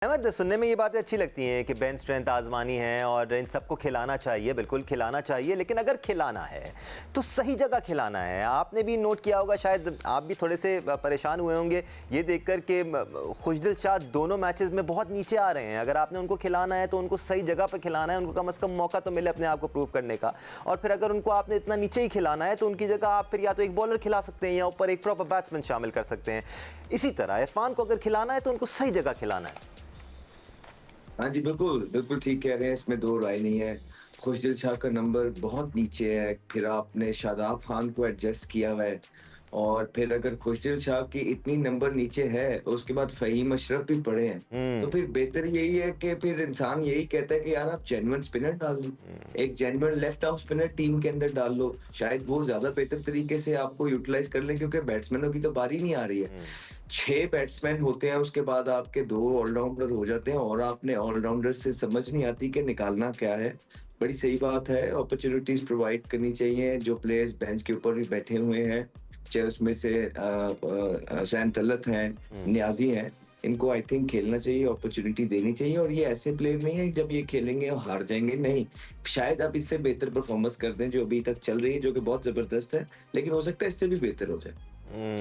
अहमद, सुनने में ये बातें अच्छी लगती हैं कि बेंच स्ट्रेंथ आजमानी है और इन सबको खिलाना चाहिए, बिल्कुल खिलाना चाहिए, लेकिन अगर खिलाना है तो सही जगह खिलाना है। आपने भी नोट किया होगा, शायद आप भी थोड़े से परेशान हुए होंगे ये देखकर कि खुशदिल शाह दोनों मैचेस में बहुत नीचे आ रहे हैं। अगर आपने उनको खिलाना है तो उनको सही जगह पर खिलाना है, उनको कम से कम मौका तो मिले अपने आप को प्रूव करने का। और फिर अगर उनको आपने इतना नीचे ही खिलाना है तो उनकी जगह आप फिर या तो एक बॉलर खिला सकते हैं या ऊपर एक प्रॉपर बैट्समैन शामिल कर सकते हैं। इसी तरह इरफान को अगर खिलाना है तो उनको सही जगह खिलाना है। हाँ जी, बिल्कुल, बिल्कुल ठीक कह रहे हैं, इसमें दो राय नहीं है। खुशदिल शाह का नंबर बहुत नीचे है, फिर आपने शादाब खान को एडजस्ट किया हुआ है और फिर अगर खुशदिल शाह की इतनी नंबर नीचे है, और उसके बाद फ़हीम अशरफ भी पड़े हैं, तो फिर बेहतर यही है कि फिर इंसान यही कहता है कि यार आप जेन्युइन स्पिनर डाल लो, एक genuine left arm spinner team के अंदर डाल लो, शायद वो ज़्यादा बेहतर तरीके से आपको यूटिलाइज़ कर लें क्योंकि बैट्समैनों की तो बारी नहीं आ रही है। 6 बैट्समैन होते हैं, उसके बाद आपके 2 ऑलराउंडर हो जाते हैं और आपने ऑलराउंडर से समझ नहीं आती कि निकालना क्या है। बड़ी सही बात है, अपॉर्च्युनिटीज़ प्रोवाइड करनी चाहिए, जो प्लेयर्स बेंच के ऊपर भी बैठे हुए हैं, चाहे उसमें से हुसैन तलत हैं, नियाज़ी हैं, इनको आई थिंक खेलना चाहिए, अपॉर्च्युनिटी देनी चाहिए और ये ऐसे प्लेयर नहीं है जब ये खेलेंगे और हार जाएँगे, नहीं। शायद आप इससे बेहतर परफ़ॉर्मेंस कर दें जो अभी तक चल रही है, जो कि बहुत ज़बरदस्त है, लेकिन हो सकता है इससे भी बेहतर हो जाए।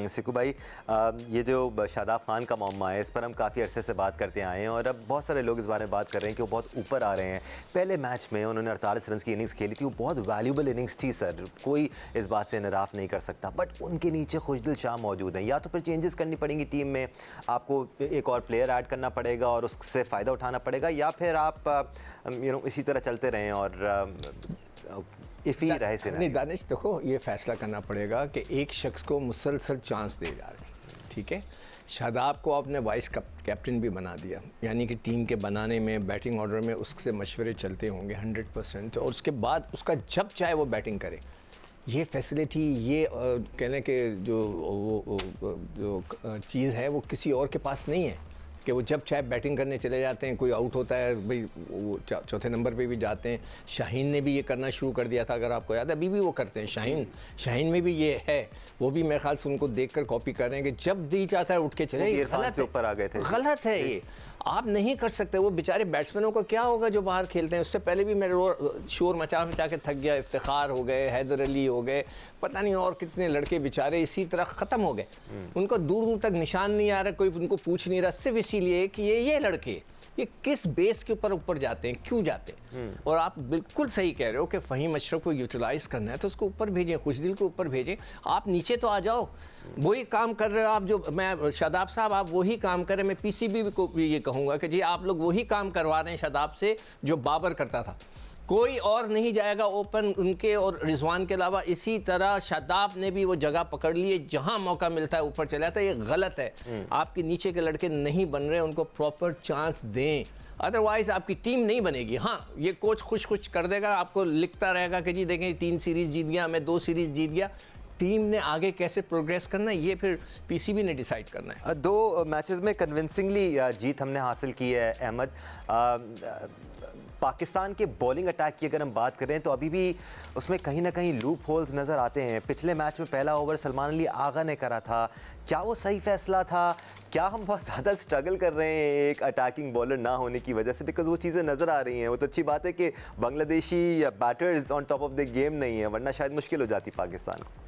सिकू भाई, ये जो शादाब खान का मामला है, इस पर हम काफ़ी अरसे से बात करते आए हैं और अब बहुत सारे लोग इस बारे में बात कर रहे हैं कि वो बहुत ऊपर आ रहे हैं। पहले मैच में उन्होंने 48 रन की इनिंग्स खेली थी, वो बहुत वैल्यूबल इनिंग्स थी सर, कोई इस बात से इनराफ़ नहीं कर सकता। बट उनके नीचे खुशदिल शाह मौजूद हैं, या तो फिर चेंजेस करनी पड़ेंगी टीम में, आपको एक और प्लेयर ऐड करना पड़ेगा और उससे फ़ायदा उठाना पड़ेगा, या फिर आप इसी तरह चलते रहें और इफ़ी रहे से नहीं दानिश, देखो ये फैसला करना पड़ेगा कि एक शख्स को मुसलसल चांस दे जा रहे हैं, ठीक है। शादाब को आपने वाइस कैप्टन भी बना दिया, यानी कि टीम के बनाने में, बैटिंग ऑर्डर में उससे मशवरे चलते होंगे 100%, और उसके बाद उसका जब चाहे वो बैटिंग करे। ये फैसिलिटी, ये कहने के जो चीज़ है वो किसी और के पास नहीं है कि वो जब चाहे बैटिंग करने चले जाते हैं, कोई आउट होता है भाई वो चौथे नंबर पे भी जाते हैं। शाहीन ने भी ये करना शुरू कर दिया था, अगर आपको याद है, अभी भी वो करते हैं। शाहीन में भी ये है, वो भी मेरे ख्याल से उनको देखकर कॉपी कर रहे हैं कि जब दी जाता है उठ के चले। गलत है, ऊपर आ गए थे, गलत है ये, आप नहीं कर सकते। वो बेचारे बैट्समैनों का क्या होगा जो बाहर खेलते हैं। उससे पहले भी मैं शोर मचा के थक गया, इफ्तिखार हो गए, हैदर अली हो गए, पता नहीं और कितने लड़के बेचारे इसी तरह ख़त्म हो गए। उनको दूर दूर तक निशान नहीं आ रहा, कोई उनको पूछ नहीं रहा, सिर्फ इसीलिए कि ये लड़के ये किस बेस के ऊपर जाते हैं, क्यों जाते हैं। और आप बिल्कुल सही कह रहे हो कि फ़हीम अशरफ को यूटिलाइज़ करना है तो उसको ऊपर भेजें, खुशदिल को ऊपर भेजें, आप नीचे तो आ जाओ। वही काम कर रहे हो आप, जो मैं शादाब साहब आप वही काम कर रहे हैं। मैं पीसीबी को भी ये कहूँगा कि जी आप लोग वही काम करवा रहे हैं शादाब से जो बाबर करता था। कोई और नहीं जाएगा ओपन उनके और रिजवान के अलावा। इसी तरह शादाब ने भी वो जगह पकड़ ली है, जहां मौका मिलता है ऊपर चला जाता है। ये गलत है, आपके नीचे के लड़के नहीं बन रहे, उनको प्रॉपर चांस दें, अदरवाइज आपकी टीम नहीं बनेगी। हाँ, ये कोच खुश कर देगा, आपको लिखता रहेगा कि जी देखें 3 सीरीज़ जीत गया, मैं 2 सीरीज़ जीत गया। टीम ने आगे कैसे प्रोग्रेस करना है ये फिर पीसीबी ने डिसाइड करना है। 2 मैचेस में कन्विंसिंगली जीत हमने हासिल की है। अहमद, पाकिस्तान के बॉलिंग अटैक की अगर हम बात करें तो अभी भी उसमें कहीं ना कहीं लूप होल्स नज़र आते हैं। पिछले मैच में पहला ओवर सलमान अली आगा ने करा था, क्या वो सही फैसला था? क्या हम बहुत ज़्यादा स्ट्रगल कर रहे हैं एक अटैकिंग बॉलर ना होने की वजह से? बिकॉज वो चीज़ें नज़र आ रही हैं। वो तो अच्छी बात है कि Bangladeshi batters on top of the game नहीं है, वरना शायद मुश्किल हो जाती पाकिस्तान को।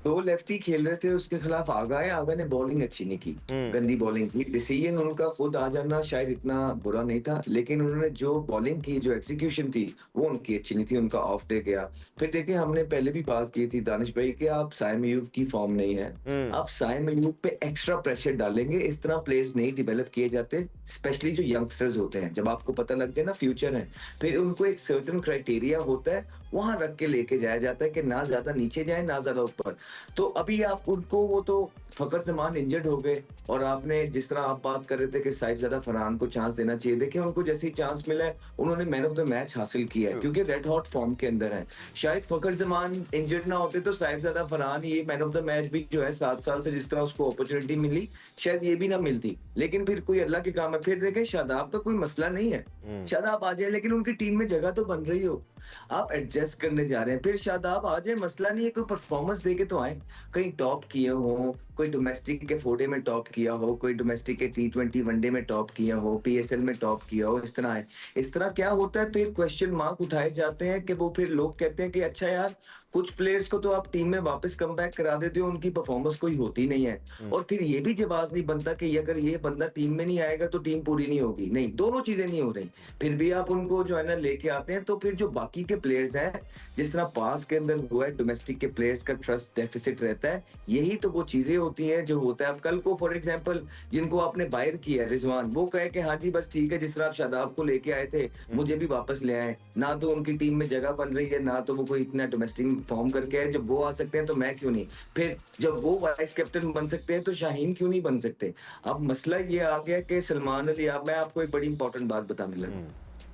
2 लेफ्टी खेल रहे थे, उसके खिलाफ आगा ने बॉलिंग अच्छी नहीं की, गंदी बॉलिंग की। डिसीजन उनका खुद आ जाना शायद इतना बुरा नहीं था, लेकिन उन्होंने जो बॉलिंग की, जो एग्जीक्यूशन थी, वो उनकी अच्छी नहीं थी, उनका ऑफ डे गया। फिर देखिए, हमने पहले भी बात की थी दानिश भाई कि आप साइम अयूब की फॉर्म नहीं है, आप साइम अयूब पे एक्स्ट्रा प्रेशर डालेंगे। इस तरह प्लेयर्स नहीं डिवेलप किए जाते, स्पेशली जो यंगस्टर्स होते हैं। जब आपको पता लग जाए ना फ्यूचर है, फिर उनको एक सर्टेन क्राइटेरिया होता है, वहां रख के लेके जाया जाता है कि ना ज्यादा नीचे जाए ना ज्यादा ऊपर। तो अभी आप उनको, वो तो फखर जमान इंजर्ड हो गए और आपने जिस तरह आप बात कर रहे थे कि साहिबजादा फरहान को चांस देना चाहिए, देखिए उनको जैसे ही चांस मिला है उन्होंने मैन ऑफ द मैच हासिल किया है क्योंकि रेड हॉट फॉर्म के अंदर है। शायद फखर जमान इंजर्ड ना होते तो साहिबजादा फरहान ये मैन ऑफ द मैच भी जो है 7 साल से जिस तरह उसको अपॉर्चुनिटी मिली, शायद ये भी ना मिलती। लेकिन फिर कोई अल्लाह के काम है। फिर देखें, शादाब का कोई मसला नहीं है, शादाब आ जाए, लेकिन उनकी टीम में जगह तो बन रही हो। आप एडजस्ट एडजस्ट करने जा रहे हैं, फिर शादाब आ जाए, मसला नहीं है, कोई परफॉर्मेंस दे के तो आए, कहीं टॉप किए हो, कोई डोमेस्टिक के 4 में टॉप किया हो, कोई डोमेस्टिक के T20 वनडे में टॉप किया हो, PSL में टॉप किया हो, इस तरह है। इस तरह क्या होता है, फिर क्वेश्चन मार्क उठाए जाते हैं कि वो फिर लोग कहते हैं कि अच्छा यार, कुछ प्लेयर्स को तो आप टीम में वापस कम बैक करा देते हो, उनकी परफॉर्मेंस कोई होती नहीं है, और फिर ये भी जवाब नहीं बनता कि अगर ये बंदा टीम में नहीं आएगा तो टीम पूरी नहीं होगी। नहीं, दोनों चीजें नहीं हो रही, फिर भी आप उनको जो है ना लेके आते हैं, तो फिर जो बाकी के प्लेयर्स हैं, जिस तरह पास के अंदर हुआ है, डोमेस्टिक के प्लेयर्स का ट्रस्ट डेफिसिट रहता है, यही तो वो चीजें होती हैं जो होता है। अब कल को फॉर एग्जांपल जिनको आपने बायर किया है, रिजवान, वो कहे कि हाँ जी बस ठीक है, जिस तरह आप शादाब को लेके आए थे मुझे भी वापस ले आए, ना तो उनकी टीम में जगह बन रही है, ना तो वो कोई इतना डोमेस्टिक फॉर्म करके आए, जब वो आ सकते हैं तो मैं क्यों नहीं, फिर जब वो वाइस कैप्टन बन सकते हैं तो शाहीन क्यों नहीं बन सकते। अब मसला ये आ गया कि सलमान अली, अब मैं आपको एक बड़ी इंपॉर्टेंट बात बताने लगा,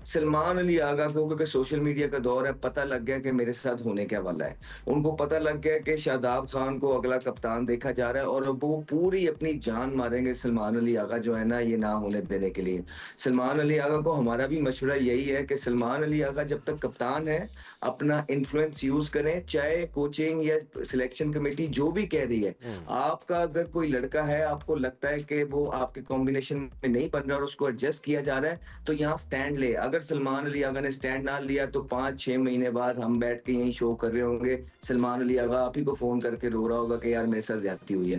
सलमान अली आगा को, क्योंकि सोशल मीडिया का दौर है, पता लग गया कि मेरे साथ होने क्या वाला है, उनको पता लग गया कि शादाब खान को अगला कप्तान देखा जा रहा है, और अब वो पूरी अपनी जान मारेंगे सलमान अली आगा जो है ना ये ना होने देने के लिए। सलमान अली आगा को हमारा भी मशवरा यही है कि सलमान अली आगा जब तक कप्तान है अपना इन्फ्लुएंस यूज करें, चाहे कोचिंग या सिलेक्शन कमेटी जो भी कह रही है, आपका अगर कोई लड़का है, आपको लगता है कि वो आपके कॉम्बिनेशन में नहीं बन रहा और उसको एडजस्ट किया जा रहा है, तो यहाँ स्टैंड ले। अगर सलमान अली आगा ने स्टैंड ना लिया तो 5-6 महीने बाद हम बैठ के यही शो कर रहे होंगे, सलमान अली आगा आप ही को फोन करके रो रहा होगा कि यार मेरे साथ ज्यादती हुई है।